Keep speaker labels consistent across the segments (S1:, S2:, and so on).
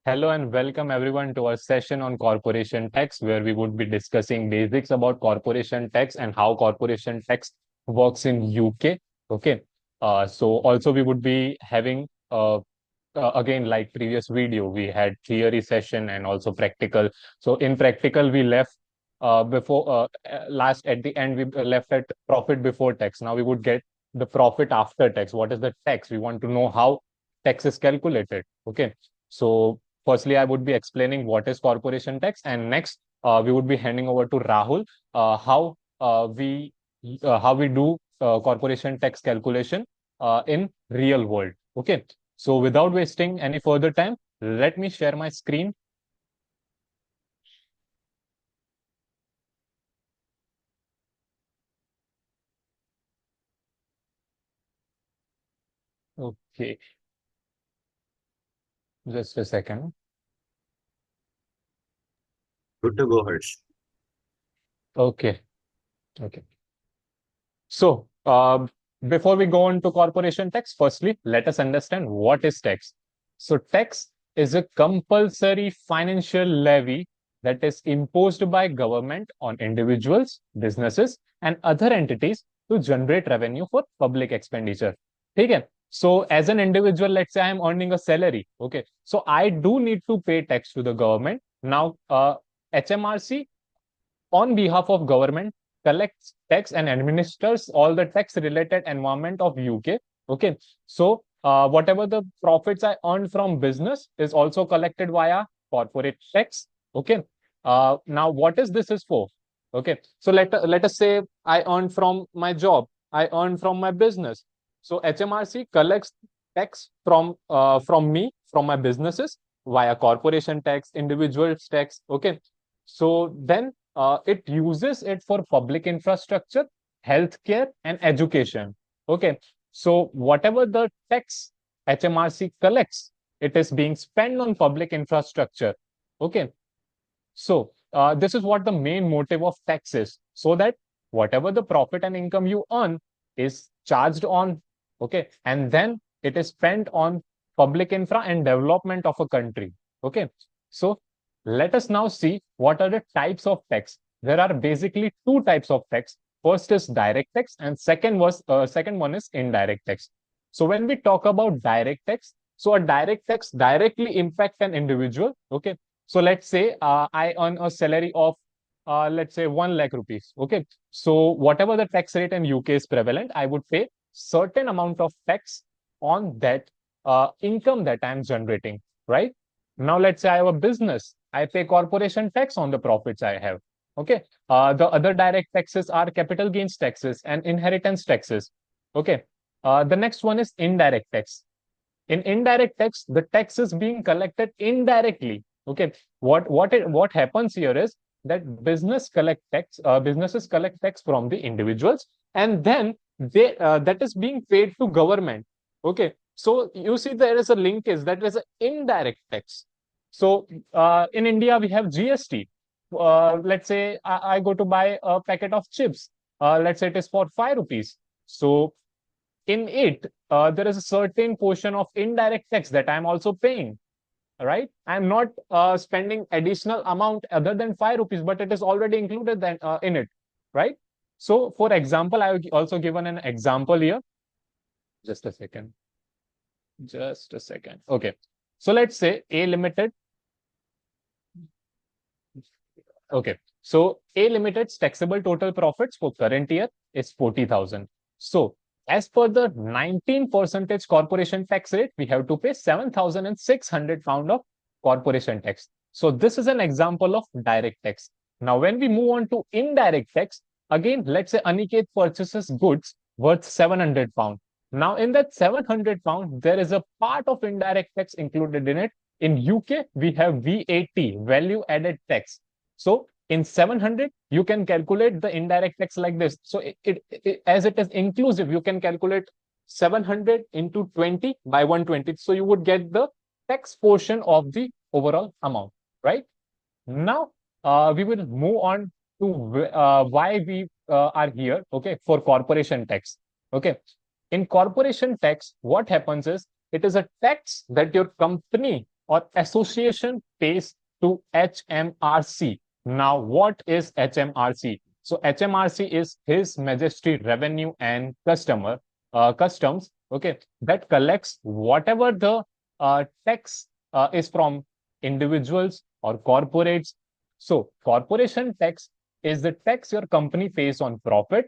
S1: Hello and welcome everyone to our session on corporation tax, where we would be discussing basics about corporation tax and how corporation tax works in UK. Okay. So also we would be having again, like previous video, we had theory session and also practical. So in practical, we left before last at the end we left at profit before tax. Now we would get the profit after tax. What is the tax? We want to know how tax is calculated. Okay. So firstly, I would be explaining what is corporation tax, and next we would be handing over to Rahul how we do corporation tax calculation in real world. Okay. So without wasting any further time, let me share my screen. Okay, just a second.
S2: Good to go, Harsh.
S1: Okay, okay. So before we go on to corporation tax, firstly, let us understand what is tax. So tax is a compulsory financial levy that is imposed by government on individuals, businesses, and other entities to generate revenue for public expenditure. Okay. So as an individual, let's say I am earning a salary. Okay. So I do need to pay tax to the government. Now, HMRC on behalf of government collects tax and administers all the tax related environment of UK. Okay. So whatever the profits I earned from business is also collected via corporate tax. Okay. Now what is this is for? Okay. So let us say I earn from my job, I earn from my business. So HMRC collects tax from me, from my businesses via corporation tax, individuals tax. Okay. So then it uses it for public infrastructure, healthcare, and education. Okay. So whatever the tax HMRC collects, it is being spent on public infrastructure. Okay. So this is what the main motive of tax is, so that whatever the profit and income you earn is charged on. Okay. And then it is spent on public infra and development of a country. Okay. So let us now see what are the types of tax. There are basically two types of tax. First is direct tax, and second one is indirect tax. So when we talk about direct tax, so a direct tax directly impact an individual. Okay. So let's say I earn a salary of let's say 1 lakh rupees. Okay. So whatever the tax rate in UK is prevalent, I would pay certain amount of tax on that income that I'm generating, right? Now let's say I have a business. I pay corporation tax on the profits I have. Okay. The other direct taxes are capital gains taxes and inheritance taxes. Okay. The next one is indirect tax. In indirect tax, the tax is being collected indirectly. Okay. What happens here is that businesses collect tax from the individuals, and then they that is being paid to government. Okay. So you see there is a linkage, that is an indirect tax. So in India we have GST. Let's say I go to buy a packet of chips. Let's say it is for 5 rupees. So in it, there is a certain portion of indirect tax that I'm also paying, right? I'm not spending additional amount other than 5 rupees, but it is already included then, in it, right? So for example, I have also given an example here. Just a second. Just a second. Okay. So let's say A Limited. Okay. So A Limited's taxable total profits for current year is 40,000. So as per the 19% corporation tax rate, we have to pay 7,600 pound of corporation tax. So this is an example of direct tax. Now, when we move on to indirect tax, again, let's say Aniket purchases goods worth 700 pound. Now, in that 700 pound, there is a part of indirect tax included in it. In UK, we have VAT, value added tax. So in 700, you can calculate the indirect tax like this. So as it is inclusive, you can calculate 700 into 20 by 120. So you would get the tax portion of the overall amount, right? Now, we will move on to why we are here, okay, for corporation tax. Okay. In corporation tax, what happens is it is a tax that your company or association pays to HMRC. Now, what is HMRC? So HMRC is His Majesty Revenue and Customs, okay, that collects whatever the tax is from individuals or corporates. So corporation tax is the tax your company pays on profit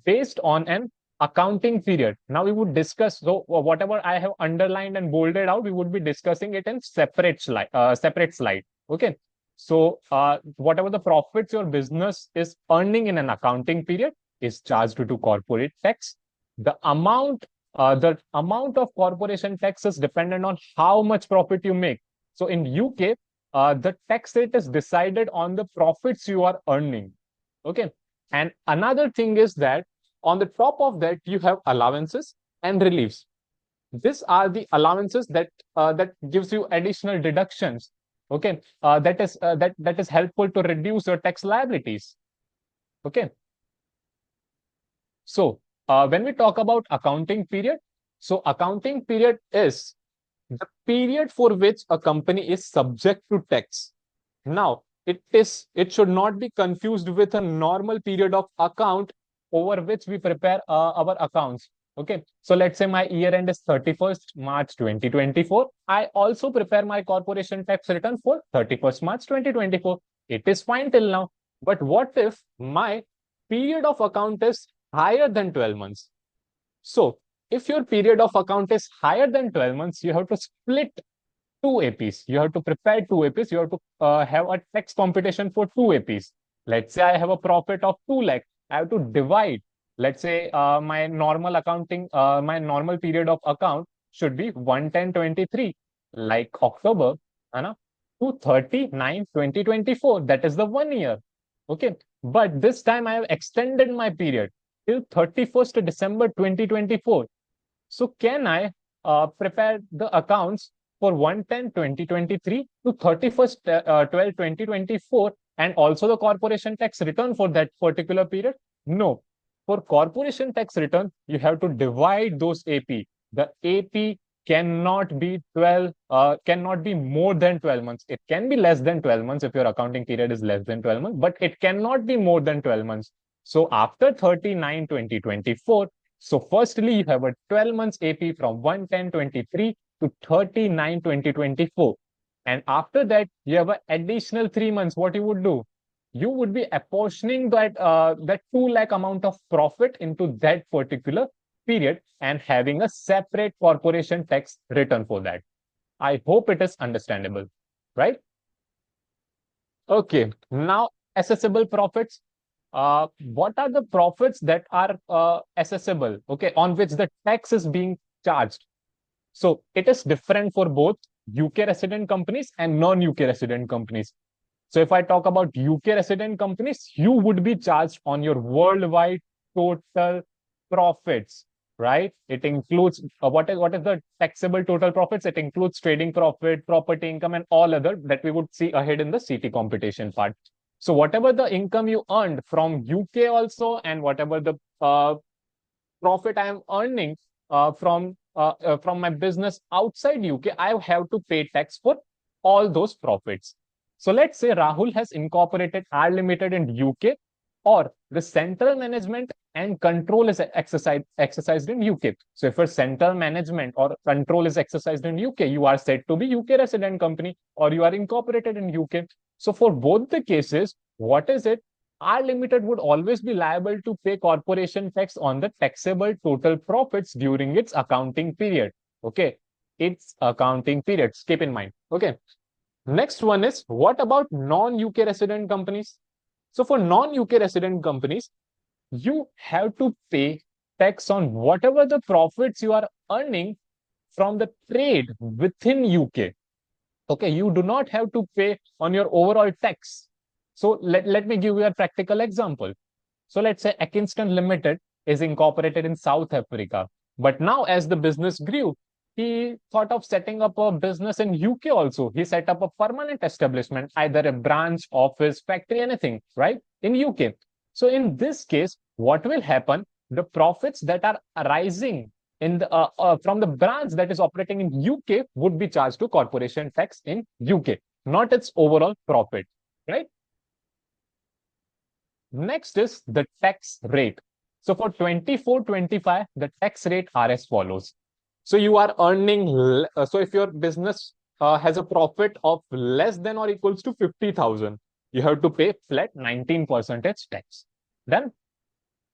S1: based on an accounting period. Now we would discuss, so whatever I have underlined and bolded out, we would be discussing it in separate slide. Okay. So whatever the profits your business is earning in an accounting period is charged to corporate tax. The amount of corporation tax is dependent on how much profit you make. So in UK, the tax rate is decided on the profits you are earning. Okay. And another thing is that on the top of that, you have allowances and reliefs. These are the allowances that gives you additional deductions. Okay, that is helpful to reduce your tax liabilities. Okay. So when we talk about accounting period, so accounting period is the period for which a company is subject to tax. Now, it should not be confused with a normal period of account over which we prepare our accounts. Okay, so let's say my year end is 31st March 2024. I also prepare my corporation tax return for 31st March 2024. It is fine till now. But what if my period of account is higher than 12 months? So if your period of account is higher than 12 months, you have to split two APs. You have to prepare two APs. You have to have a tax computation for two APs. Let's say I have a profit of 2 lakh. I have to divide. Let's say my normal period of account should be 1/10/23, like October, to 30/9/2024. That is the 1 year. Okay. But this time I have extended my period till 31st December 2024. So can I prepare the accounts for 1/10/2023 to 31st 12/2024 and also the corporation tax return for that particular period? No. For corporation tax return, you have to divide those AP. The AP cannot be more than 12 months. It can be less than 12 months if your accounting period is less than 12 months, but it cannot be more than 12 months. So after 30/9/2024, so firstly, you have a 12 months AP from 1/10/23 to 30/9/2024. And after that, you have an additional 3 months. What you would do? You would be apportioning that 2 lakh amount of profit into that particular period and having a separate corporation tax return for that. I hope it is understandable, right? Okay, now assessable profits. What are the profits that are assessable, okay, on which the tax is being charged? So it is different for both UK resident companies and non-UK resident companies. So if I talk about UK resident companies, you would be charged on your worldwide total profits, right? It includes what is the taxable total profits? It includes trading profit, property income, and all other that we would see ahead in the CT computation part. So whatever the income you earned from UK also, and whatever the profit I am earning from my business outside UK, I have to pay tax for all those profits. So let's say Rahul has incorporated R Limited in UK, or the central management and control is exercised in UK. So if a central management or control is exercised in UK, you are said to be UK resident company, or you are incorporated in UK. So for both the cases, what is it? R Limited would always be liable to pay corporation tax on the taxable total profits during its accounting period. Okay, its accounting periods. Keep in mind. Okay. Next one is, what about non-UK resident companies? So for non-UK resident companies, you have to pay tax on whatever the profits you are earning from the trade within UK. Okay, you do not have to pay on your overall tax. So let me give you a practical example. So let's say Atkinson Limited is incorporated in South Africa. But now as the business grew, he thought of setting up a business in UK also. He set up a permanent establishment, either a branch, office, factory, anything, right? In UK. So in this case, what will happen? The profits that are arising in the from the branch that is operating in UK would be charged to corporation tax in UK, not its overall profit, right? Next is the tax rate. So for 24-25, the tax rate are as follows. So you are earning, so if your business has a profit of less than or equals to 50,000, you have to pay flat 19% tax. Then,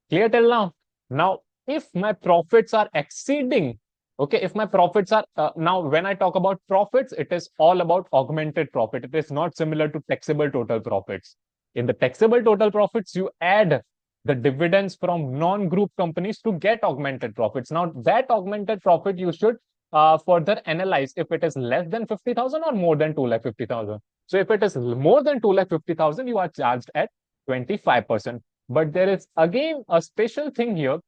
S1: clear till now? Now, if my profits are exceeding, okay, if my profits are, now when I talk about profits, it is all about augmented profit. It is not similar to taxable total profits. In the taxable total profits, you add the dividends from non-group companies to get augmented profits. Now, that augmented profit you should further analyze if it is less than 50,000 or more than 2,50,000. So if it is more than 2,50,000, you are charged at 25%. But there is again a special thing here.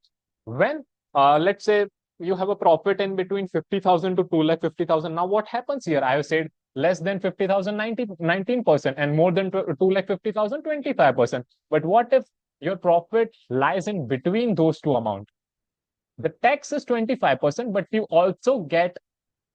S1: When, let's say, you have a profit in between 50,000 to 2,50,000. Now, what happens here? I have said less than 50,000, 19%, and more than 2,50,000, 25%. But what if your profit lies in between those two amounts? The tax is 25%, but you also get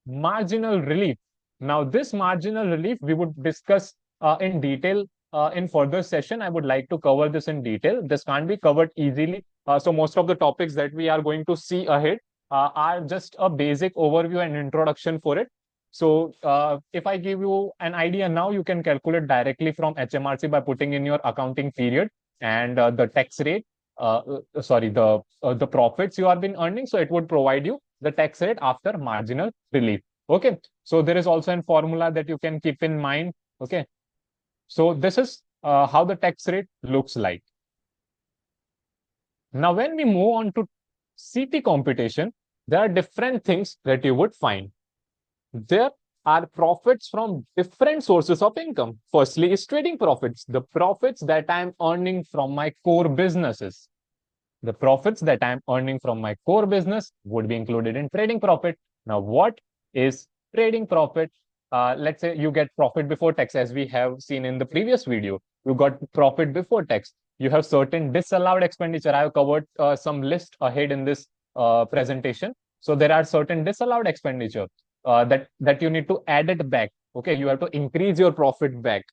S1: marginal relief. Now, this marginal relief we would discuss in detail in further session. I would like to cover this in detail. This can't be covered easily. So most of the topics that we are going to see ahead are just a basic overview and introduction for it. So if I give you an idea now, you can calculate directly from HMRC by putting in your accounting period and the tax rate, sorry, the profits you have been earning. So it would provide you the tax rate after marginal relief. Okay. So there is also a formula that you can keep in mind. Okay. So this is how the tax rate looks like. Now, when we move on to CT computation, there are different things that you would find. There are profits from different sources of income. Firstly is trading profits, the profits that I'm earning from my core businesses. The profits that I'm earning from my core business would be included in trading profit. Now, what is trading profit? Let's say you get profit before tax, as we have seen in the previous video. You got profit before tax. You have certain disallowed expenditure. I have covered some list ahead in this presentation. So there are certain disallowed expenditure that you need to add it back. Okay, you have to increase your profit back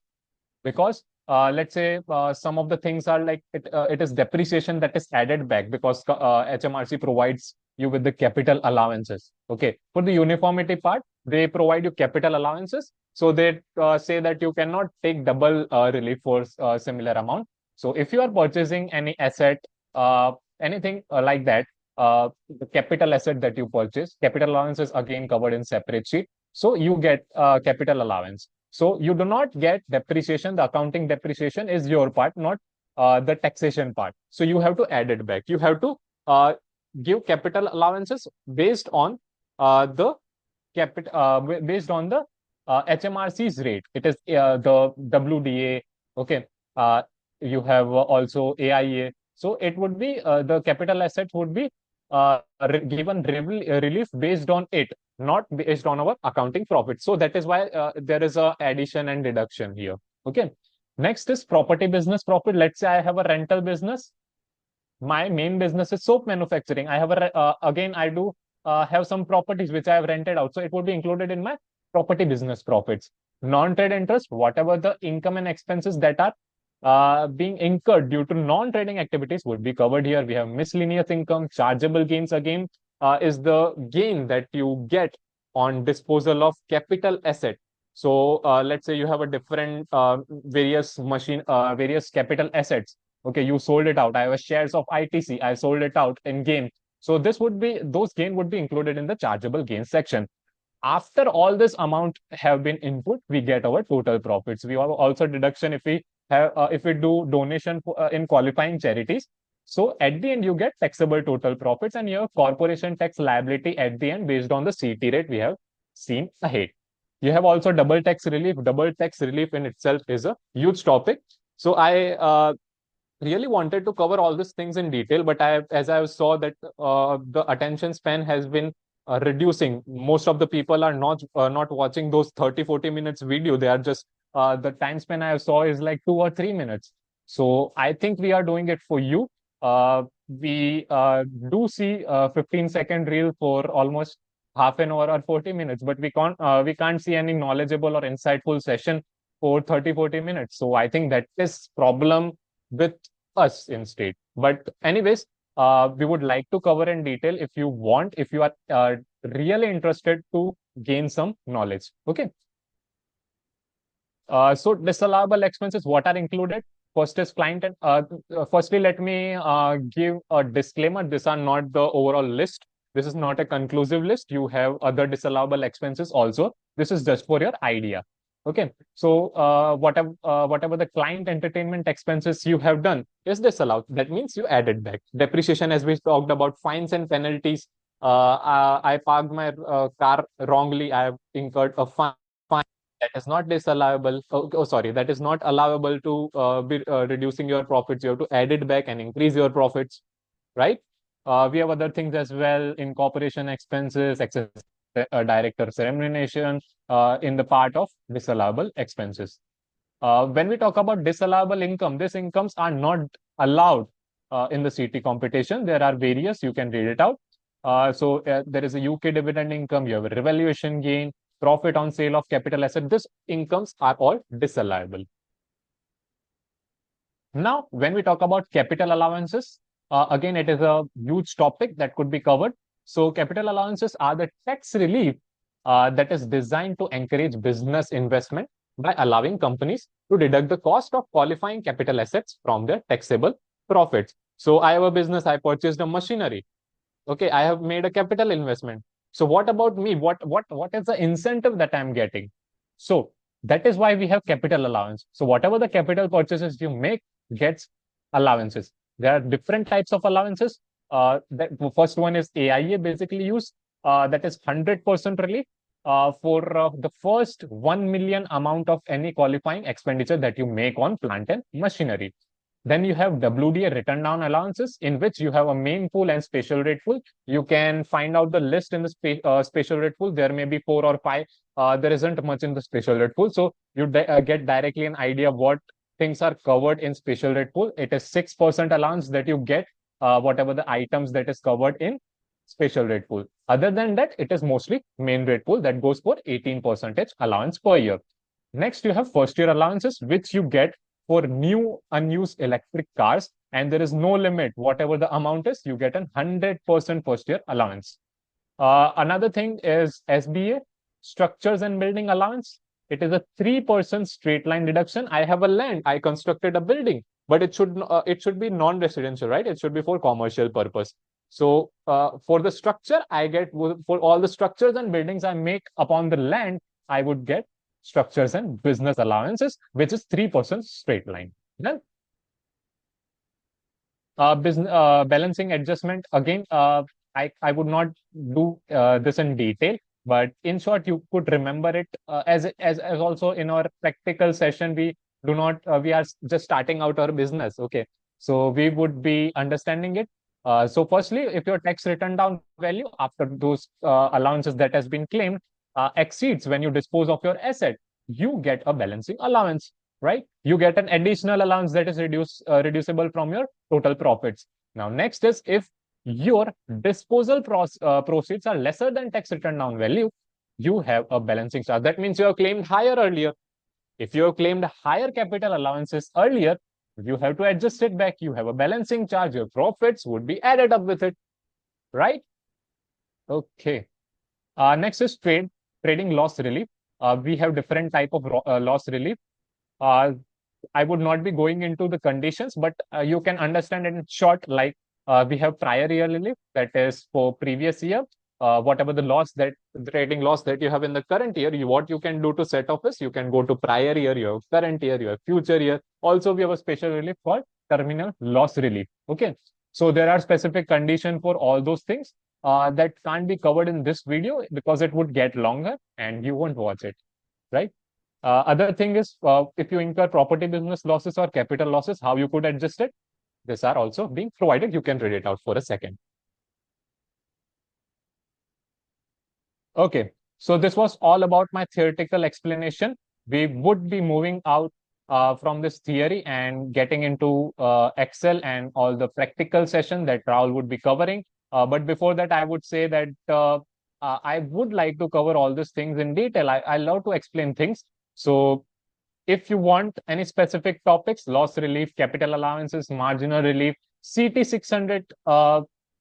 S1: because let's say some of the things are like it is depreciation that is added back because HMRC provides you with the capital allowances. Okay, for the uniformity part, they provide you capital allowances. So they say that you cannot take double relief for similar amount. So if you are purchasing any asset, anything like that, the capital asset that you purchase, capital allowance is again covered in separate sheet. So you get capital allowance. So you do not get depreciation. The accounting depreciation is your part, not the taxation part. So you have to add it back. You have to give capital allowances based on the based on the HMRC's rate. It is the WDA. Okay. You have also AIA. So it would be the capital assets would be given relief based on it, not based on our accounting profit. So that is why there is a addition and deduction here. Okay. Next is property business profit. Let's say I have a rental business. My main business is soap manufacturing. I have again, I do have some properties which I have rented out. So it would be included in my property business profits. Non-trade interest, whatever the income and expenses that are being incurred due to non-trading activities would be covered here. We have miscellaneous income, chargeable gains again is the gain that you get on disposal of capital asset. So let's say you have a different various capital assets. Okay, you sold it out. I have shares of ITC. I sold it out in game. So this would be those gain would be included in the chargeable gain section. After all this amount have been input, we get our total profits. We have also deduction if we do donation in qualifying charities. So at the end, you get taxable total profits and your corporation tax liability at the end based on the CT rate we have seen ahead. You have also double tax relief. Double tax relief in itself is a huge topic. So I really wanted to cover all these things in detail, but as I saw that the attention span has been reducing. Most of the people are not watching those 30-40 minutes video. They are just the time span I saw is like 2 or 3 minutes. So I think we are doing it for you. we do see a 15-second reel for almost half an hour or 40 minutes, but we can't see any knowledgeable or insightful session for 30-40 minutes. So I think that is problem with us instead. But anyways, we would like to cover in detail if you want, if you are really interested to gain some knowledge. Okay. So disallowable expenses, what are included? First is client and firstly, let me give a disclaimer. These are not the overall list. This is not a conclusive list. You have other disallowable expenses also. This is just for your idea. Okay. So whatever the client entertainment expenses you have done is disallowed. That means you add it back. Depreciation, as we talked about, fines and penalties. I parked my car wrongly. I have incurred a fine that is not disallowable. Sorry, that is not allowable to be reducing your profits. You have to add it back and increase your profits, right? We have other things as well: incorporation expenses, excess director's remuneration in the part of disallowable expenses. When we talk about disallowable income, these incomes are not allowed in the CT computation. There are various, you can read it out. There is a UK dividend income, you have a revaluation gain, profit on sale of capital asset. These incomes are all disallowable. Now, when we talk about capital allowances, again, it is a huge topic that could be covered. So capital allowances are the tax relief that is designed to encourage business investment by allowing companies to deduct the cost of qualifying capital assets from their taxable profits. So I have a business, I purchased a machinery. Okay, I have made a capital investment. So what about me? What is the incentive that I'm getting? So that is why we have capital allowance. So whatever the capital purchases you make gets allowances. There are different types of allowances. The first one is AIA basically used. That is 100% relief for the first 1 million amount of any qualifying expenditure that you make on plant and machinery. Then you have WDA written down allowances, in which you have a main pool and special rate pool. You can find out the list in the special rate pool. There may be 4 or 5. There isn't much in the special rate pool. So you get directly an idea of what things are covered in special rate pool. It is 6% allowance that you get, whatever the items that is covered in special rate pool. Other than that, it is mostly main rate pool that goes for 18% allowance per year. Next, you have first year allowances, which you get for new unused electric cars, and there is no limit. Whatever the amount is, you get a 100% first year allowance. Another thing is SBA, structures and building allowance. It is a 3% straight line deduction. I have a land, I constructed a building, but it should be non-residential, right? It should be for commercial purpose. So for the structure, I get for all the structures and buildings I make upon the land, I would get structures and business allowances, which is 3% straight line. Then business balancing adjustment, again, I would not do this in detail, but in short, you could remember it as also in our practical session. We are just starting out our business. Okay, so we would be understanding it. So firstly, if your tax written down value after those allowances that has been claimed exceeds when you dispose of your asset, you get a balancing allowance, right? You get an additional allowance that is reducible from your total profits. Now, next is if your disposal proceeds are lesser than tax return down value, you have a balancing charge. That means you have claimed higher earlier. If you have claimed higher capital allowances earlier, you have to adjust it back. You have a balancing charge. Your profits would be added up with it, right? Okay. Next is trading loss relief. We have different type of loss relief. Uh, I would not be going into the conditions, but you can understand in short, like we have prior year relief, that is for previous year. Whatever the trading loss that you have in the current year, what you can do to set off is you can go to prior year, you have current year, you have future year. Also, we have a special relief called terminal loss relief. Okay. So there are specific conditions for all those things that can't be covered in this video because it would get longer and you won't watch it, right? Other thing is if you incur property business losses or capital losses, how you could adjust it. These are also being provided. You can read it out for a second. Okay, so this was all about my theoretical explanation. We would be moving out from this theory and getting into Excel and all the practical session that Rahul would be covering. But before that, I would say that I would like to cover all these things in detail. I love to explain things. So if you want any specific topics, loss relief, capital allowances, marginal relief, CT 600,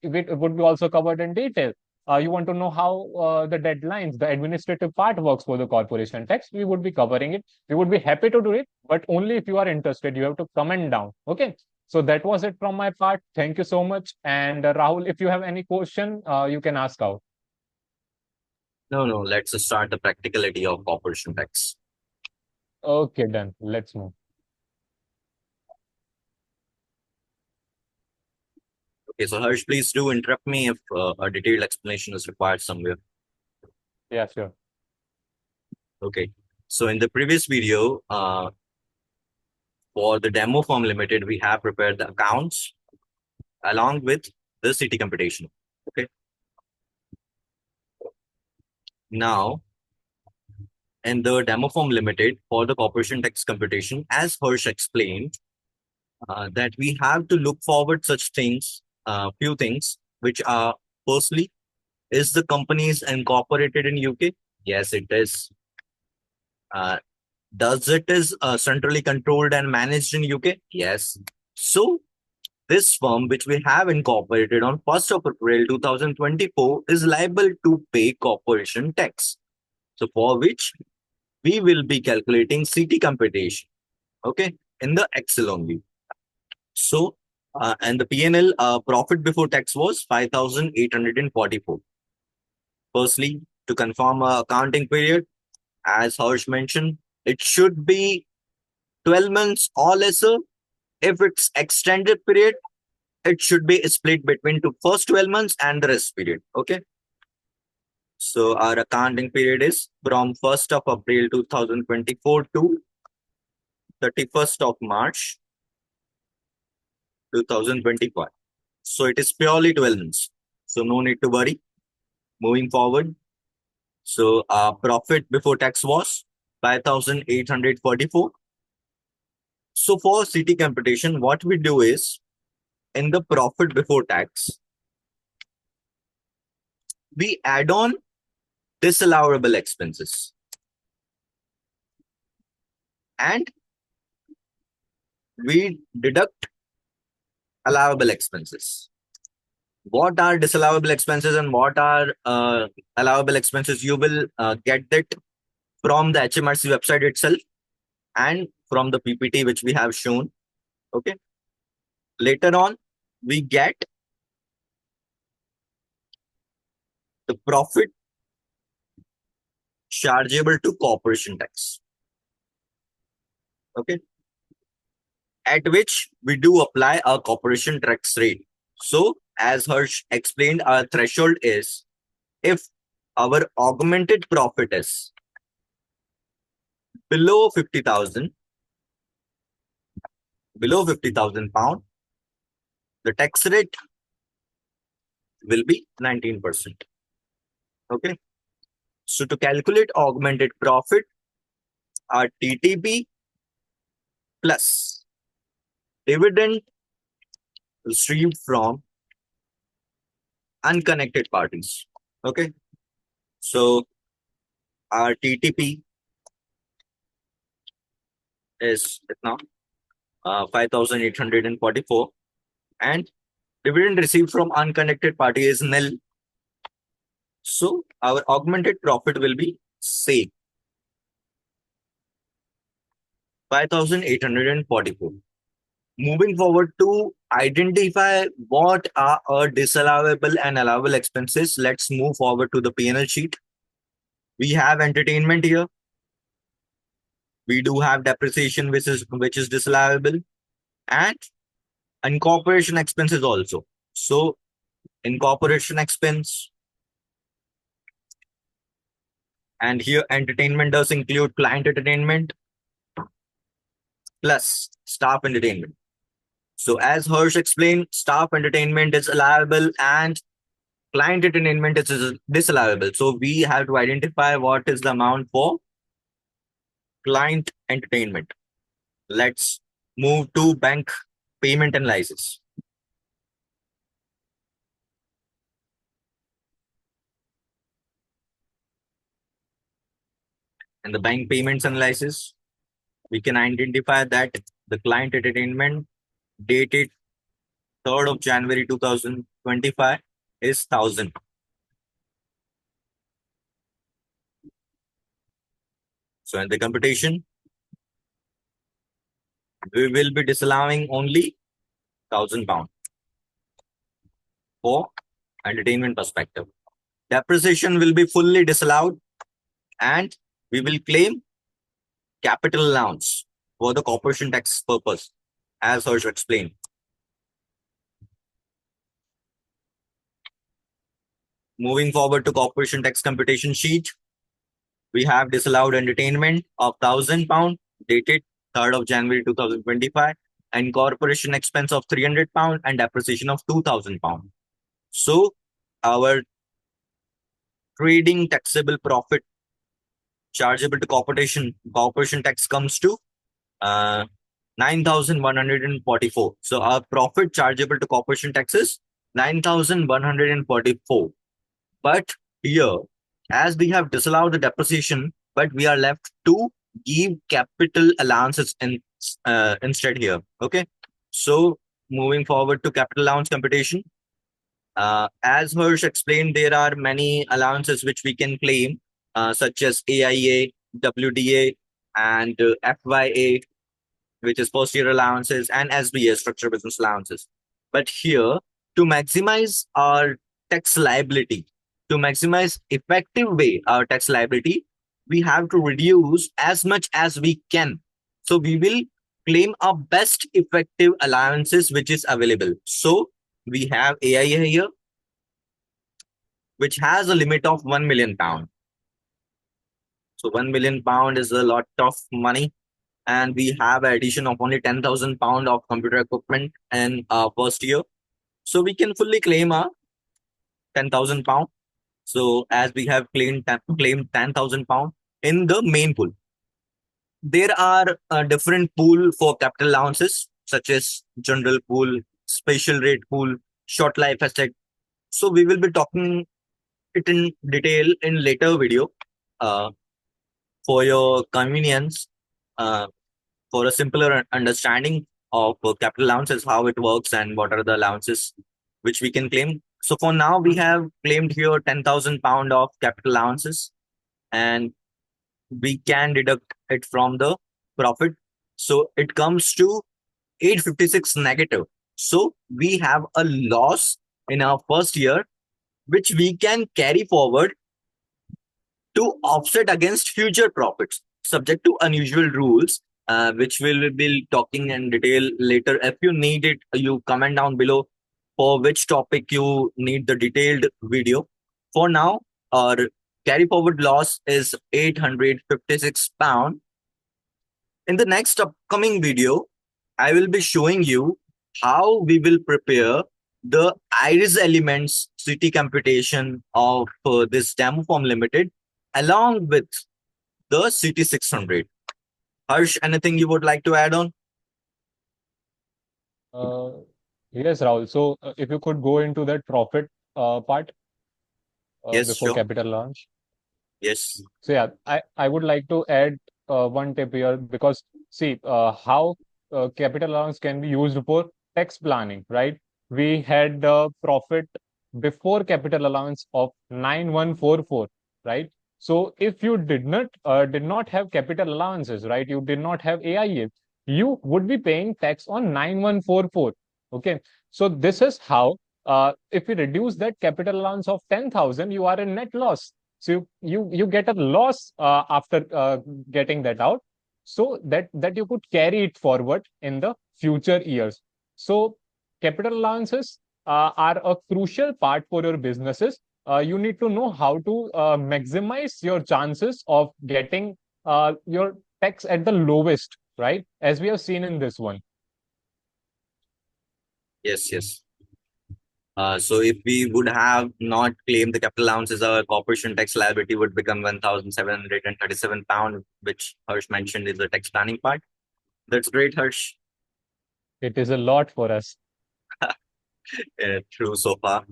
S1: it would be also covered in detail. You want to know how the deadlines, the administrative part works for the corporation tax, we would be covering it. We would be happy to do it, but only if you are interested. You have to comment down. Okay. So that was it from my part. Thank you so much. And Rahul, if you have any question, you can ask out.
S2: No, let's just start the practicality of corporation tax.
S1: Okay, done. Let's move.
S2: Okay, so Harsh, please do interrupt me if a detailed explanation is required somewhere.
S1: Yeah, sure.
S2: Okay, so in the previous video, for the demo firm limited, we have prepared the accounts along with the city computation. Okay, now in the demo firm limited for the corporation tax computation, as Harsh explained, that we have to look forward such things, few things, which are firstly, is the company is incorporated in UK? Yes, it is. Does it is centrally controlled and managed in UK? Yes. So this firm, which we have incorporated on 1st of April 2024, is liable to pay corporation tax. So for which we will be calculating CT computation, okay, in the Excel only. So, and the P&L profit before tax was 5,844. Firstly, to confirm accounting period, as Harsh mentioned, it should be 12 months or lesser. If it's extended period, it should be split between the first 12 months and the rest period. Okay. So our accounting period is from 1st of April 2024 to 31st of March 2025. So it is purely 12 months. So no need to worry. Moving forward. So profit before tax was 5,844. So for CT computation, what we do is in the profit before tax, we add on disallowable expenses and we deduct allowable expenses. What are disallowable expenses and what are allowable expenses? You will get that from the HMRC website itself and from the PPT which we have shown. Okay. Later on, we get the profit chargeable to corporation tax. Okay. At which we do apply our corporation tax rate. So, as Harsh explained, our threshold is if our augmented profit is below 50,000, below 50,000 pound, the tax rate will be 19%. Okay. So to calculate augmented profit, our TTP plus dividend received from unconnected parties. Okay. So our TTP is now 5,844 and dividend received from unconnected party is nil. So our augmented profit will be same 5,844. Moving forward to identify what are our disallowable and allowable expenses, let's move forward to the P&L sheet. We have entertainment here. We do have depreciation, which is disallowable, and incorporation expenses also. So incorporation expense, and here entertainment does include client entertainment plus staff entertainment. So as Harsh explained, staff entertainment is allowable and client entertainment is disallowable. So we have to identify what is the amount for client entertainment. Let's move to bank payment analysis. In the bank payments analysis, we can identify that the client entertainment dated 3rd of January 2025 is 1000. So in the computation, we will be disallowing only £1,000 for entertainment perspective. Depreciation will be fully disallowed and we will claim capital allowance for the corporation tax purpose, as Harsh explained. Moving forward to corporation tax computation sheet, we have disallowed entertainment of £1,000 dated 3rd of January 2025 and corporation expense of £300 and depreciation of £2,000. So our trading taxable profit chargeable to corporation tax comes to 9,144. So our profit chargeable to corporation tax is 9,144. But here, as we have disallowed the depreciation, but we are left to give capital allowances instead here. Okay. So moving forward to capital allowance computation. As Harsh explained, there are many allowances which we can claim, such as AIA, WDA, and FYA, which is first year allowances, and SBA, structured business allowances. But here, to maximize our tax liability, to maximize effective way our tax liability, we have to reduce as much as we can. So we will claim our best effective allowances which is available. So we have AIA here, which has a limit of £1 million. So £1 million is a lot of money. And we have an addition of only £10,000 of computer equipment in our first year. So we can fully claim our £10,000. So as we have claimed £10,000 in the main pool. There are different pool for capital allowances, such as general pool, special rate pool, short life asset. So we will be talking it in detail in later video. For your convenience, for a simpler understanding of capital allowances, how it works and what are the allowances which we can claim. So for now, we have claimed here £10,000 of capital allowances, and we can deduct it from the profit. So it comes to 856 negative. So we have a loss in our first year, which we can carry forward to offset against future profits, subject to unusual rules, which we'll be talking in detail later. If you need it, you comment down below for which topic you need the detailed video. For now, our carry forward loss is £856. In the next upcoming video, I will be showing you how we will prepare the iris elements city computation of this demo form limited along with the city 600. Harsh, anything you would like to add on?
S1: Uh, yes, Rahul. So if you could go into that profit part
S2: Yes,
S1: before
S2: sure.
S1: capital launch.
S2: Yes.
S1: So yeah, I would like to add one tip here because see how capital allowance can be used for tax planning, right? We had the profit before capital allowance of 9144, right? So if you did not have capital allowances, right? You did not have AIA, you would be paying tax on 9144. Okay, so this is how if you reduce that capital allowance of 10,000, you are in net loss. So you get a loss after getting that out, so that you could carry it forward in the future years. So capital allowances are a crucial part for your businesses. You need to know how to maximize your chances of getting your tax at the lowest, right? As we have seen in this one.
S2: Yes, yes. So if we would have not claimed the capital allowances, our corporation tax liability would become £1,737, which Harsh mentioned is the tax planning part. That's great, Harsh.
S1: It is a lot for us.
S2: True so far.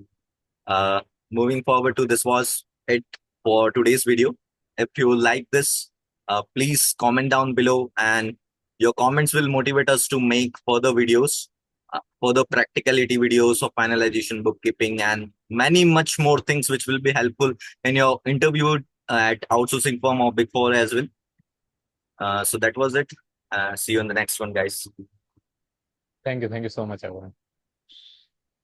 S2: Uh, Moving forward to this was it for today's video. If you like this, please comment down below, and your comments will motivate us to make further videos, further practicality videos of finalization, bookkeeping, and many much more things which will be helpful in your interview at outsourcing firm or Big Four as well. So that was it. See you in the next one, guys.
S1: Thank you so much, everyone.